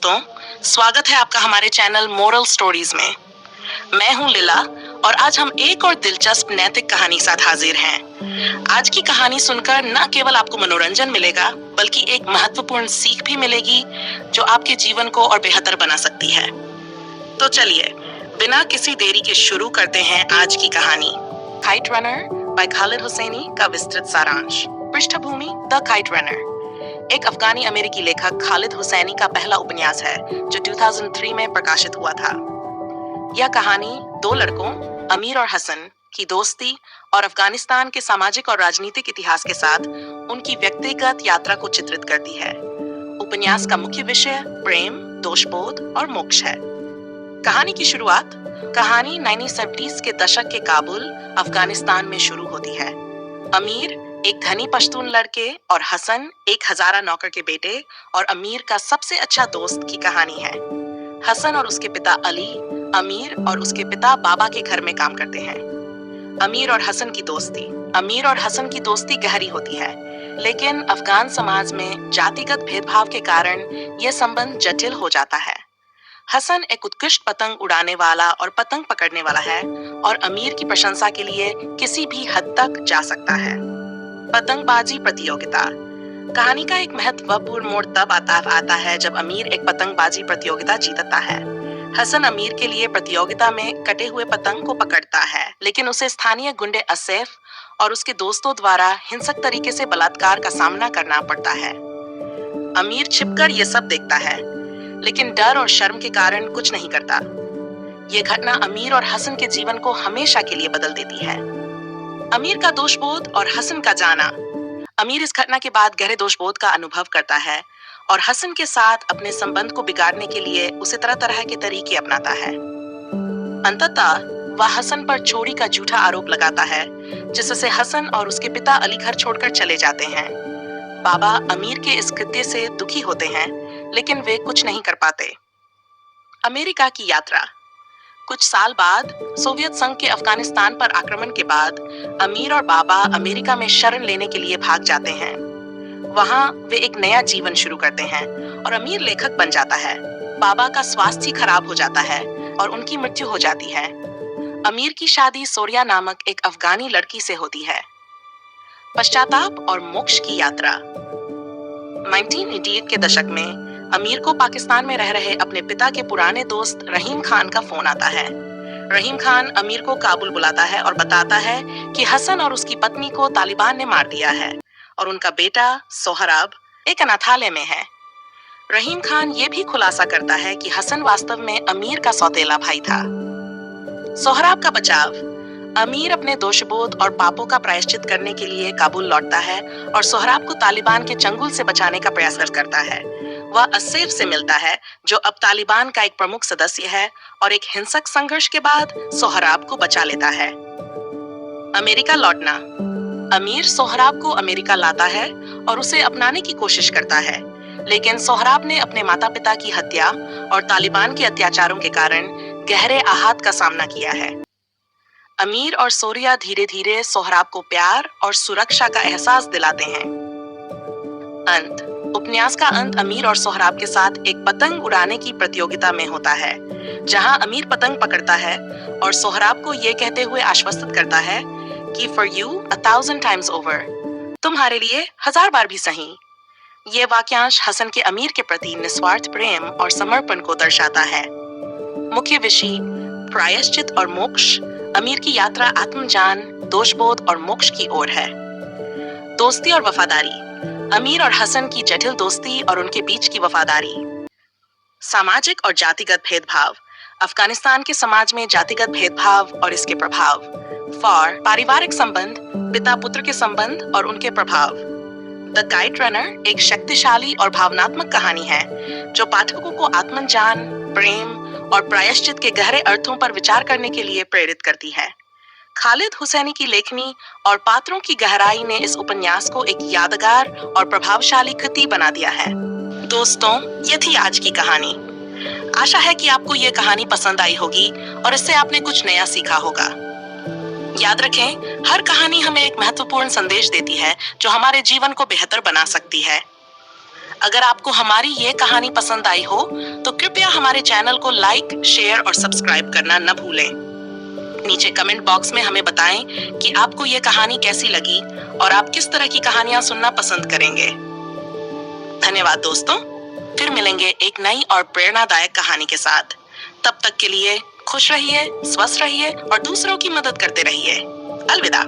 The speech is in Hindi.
दोस्तों, स्वागत है आपका हमारे चैनल मोरल स्टोरीज में। मैं हूं लीला और आज हम एक और दिलचस्प नैतिक कहानी साथ हाजिर हैं। आज की कहानी सुनकर न केवल आपको मनोरंजन मिलेगा बल्कि एक महत्वपूर्ण सीख भी मिलेगी जो आपके जीवन को और बेहतर बना सकती है। तो चलिए बिना किसी देरी के शुरू करते हैं आज की कहानी। Kite Runner by Khaled Hosseini का विस्तृत सारांश। पृष्ठभूमि: द काइट रनर एक अफगानी अमेरिकी लेखक खालिद हुसैनी का पहला उपन्यास है जो 2003 में प्रकाशित हुआ था। यह कहानी दो लड़कों अमीर और हसन की दोस्ती और अफगानिस्तान के सामाजिक और राजनीतिक इतिहास के साथ उनकी व्यक्तिगत यात्रा को चित्रित करती है। उपन्यास का मुख्य विषय प्रेम, दोषबोध और मोक्ष है। कहानी की शुरुआत कहानी 1970s के दशक के काबुल, अफगानिस्तान में शुरू होती है। अमीर एक धनी पश्तून लड़के और हसन एक हजारा नौकर के बेटे और अमीर का सबसे अच्छा दोस्त की कहानी है। हसन और उसके पिता अली, अमीर और उसके पिता बाबा के घर में काम करते हैं। अमीर और हसन की दोस्ती गहरी होती है, लेकिन अफगान समाज में जातिगत भेदभाव के कारण यह संबंध जटिल हो जाता है। हसन एक उत्कृष्ट पतंग उड़ाने वाला और पतंग पकड़ने वाला है और अमीर की प्रशंसा के लिए किसी भी हद तक जा सकता है। पतंगबाजी प्रतियोगिता कहानी का एक महत्वपूर्ण मोड़ तब आता है जब अमीर एक पतंगबाजी प्रतियोगिता जीतता है। हसन अमीर के लिए प्रतियोगिता में कटे हुए पतंग को पकड़ता है, लेकिन उसे स्थानीय गुंडे असैफ और उसके दोस्तों द्वारा हिंसक तरीके से बलात्कार का सामना करना पड़ता है। अमीर छिपकर ये सब देखता है, लेकिन डर और शर्म के कारण कुछ नहीं करता। ये घटना अमीर और हसन के जीवन को हमेशा के लिए बदल देती है। अमीर का दोषबोध और हसन का जाना। अमीर इस घटना के बाद गहरे दोषबोध का अनुभव करता है और हसन के साथ अपने संबंध को बिगाड़ने के लिए उसे तरह तरह के तरीके अपनाता है। अंततः वह हसन पर चोरी का झूठा आरोप लगाता है, जिससे हसन और उसके पिता अली घर छोड़कर चले जाते हैं। बाबा अमीर के इस कृत्य से दुखी होते हैं, लेकिन वे कुछ नहीं कर पाते। अमेरिका की यात्रा। कुछ साल बाद सोवियत संघ के अफगानिस्तान पर आक्रमण के बाद अमीर और बाबा अमेरिका में शरण लेने के लिए भाग जाते हैं। वहां वे एक नया जीवन शुरू करते हैं और अमीर लेखक बन जाता है। बाबा का स्वास्थ्य खराब हो जाता है और उनकी मृत्यु हो जाती है। अमीर की शादी सोरिया नामक एक अफगानी लड़की से होती है। पश्चाताप और मोक्ष की यात्रा। 1988 के दशक में अमीर को पाकिस्तान में रह रहे अपने पिता के पुराने दोस्त रहीम खान का फोन आता है। रहीम खान अमीर को काबुल बुलाता है और बताता है कि हसन और उसकी पत्नी को तालिबान ने मार दिया है और उनका बेटा सोहराब एक अनाथालय में है। रहीम खान ये भी खुलासा करता है कि हसन वास्तव में अमीर का सौतेला भाई था। सोहराब का बचाव। अमीर अपने दोषबोध और पापों का प्रायश्चित करने के लिए काबुल लौटता है और सोहराब को तालिबान के चंगुल से बचाने का प्रयास करता है। वह असैफ से मिलता है, जो अब तालिबान का एक प्रमुख सदस्य है, और एक हिंसक संघर्ष के बाद सोहराब को बचा लेता है। अमेरिका लौटना। अमीर सोहराब को अमेरिका लाता है और उसे अपनाने की कोशिश करता है, लेकिन सोहराब ने अपने माता पिता की हत्या और तालिबान के अत्याचारों के कारण गहरे आहत का सामना किया है। अमीर और सोरिया धीरे धीरे सोहराब को प्यार और सुरक्षा का एहसास दिलाते हैं। अंत। उपन्यास का अंत अमीर और सोहराब के साथ एक पतंग उड़ाने की प्रतियोगिता में होता है, जहां अमीर पतंग पकड़ता है और सोहराब को ये कहते हुए आश्वस्त करता है कि फॉर यू 1000 times over, तुम्हारे लिए 1000 बार भी सही। ये वाक्यांश हसन के अमीर के प्रति निस्वार्थ प्रेम और समर्पण को दर्शाता है। मुख्य विषय प्रायश्चित और मोक्ष। अमीर की यात्रा आत्मजान, दोषबोध और मोक्ष की ओर है। दोस्ती और वफादारी। अमीर और हसन की जटिल दोस्ती और उनके बीच की वफादारी। सामाजिक और जातिगत भेदभाव। अफगानिस्तान के समाज में जातिगत भेदभाव और इसके प्रभाव। पारिवारिक संबंध, पिता पुत्र के संबंध और उनके प्रभाव। द काइट रनर एक शक्तिशाली और भावनात्मक कहानी है जो पाठकों को आत्मजान, प्रेम और प्रायश्चित के गहरे अर्थों पर विचार करने के लिए प्रेरित करती है। खालिद हुसैनी की लेखनी और पात्रों की गहराई ने इस उपन्यास को एक यादगार और प्रभावशाली कृति बना दिया है। दोस्तों, ये थी आज की कहानी। आशा है कि आपको ये कहानी पसंद आई होगी और इससे आपने कुछ नया सीखा होगा। याद रखें, हर कहानी हमें एक महत्वपूर्ण संदेश देती है जो हमारे जीवन को बेहतर बना सकती है। अगर आपको हमारी ये कहानी पसंद आई हो तो कृपया हमारे चैनल को लाइक, शेयर और सब्सक्राइब करना न भूलें। नीचे कमेंट बॉक्स में हमें बताएं कि आपको ये कहानी कैसी लगी और आप किस तरह की कहानियां सुनना पसंद करेंगे। धन्यवाद दोस्तों, फिर मिलेंगे एक नई और प्रेरणादायक कहानी के साथ। तब तक के लिए खुश रहिए, स्वस्थ रहिए और दूसरों की मदद करते रहिए। अलविदा।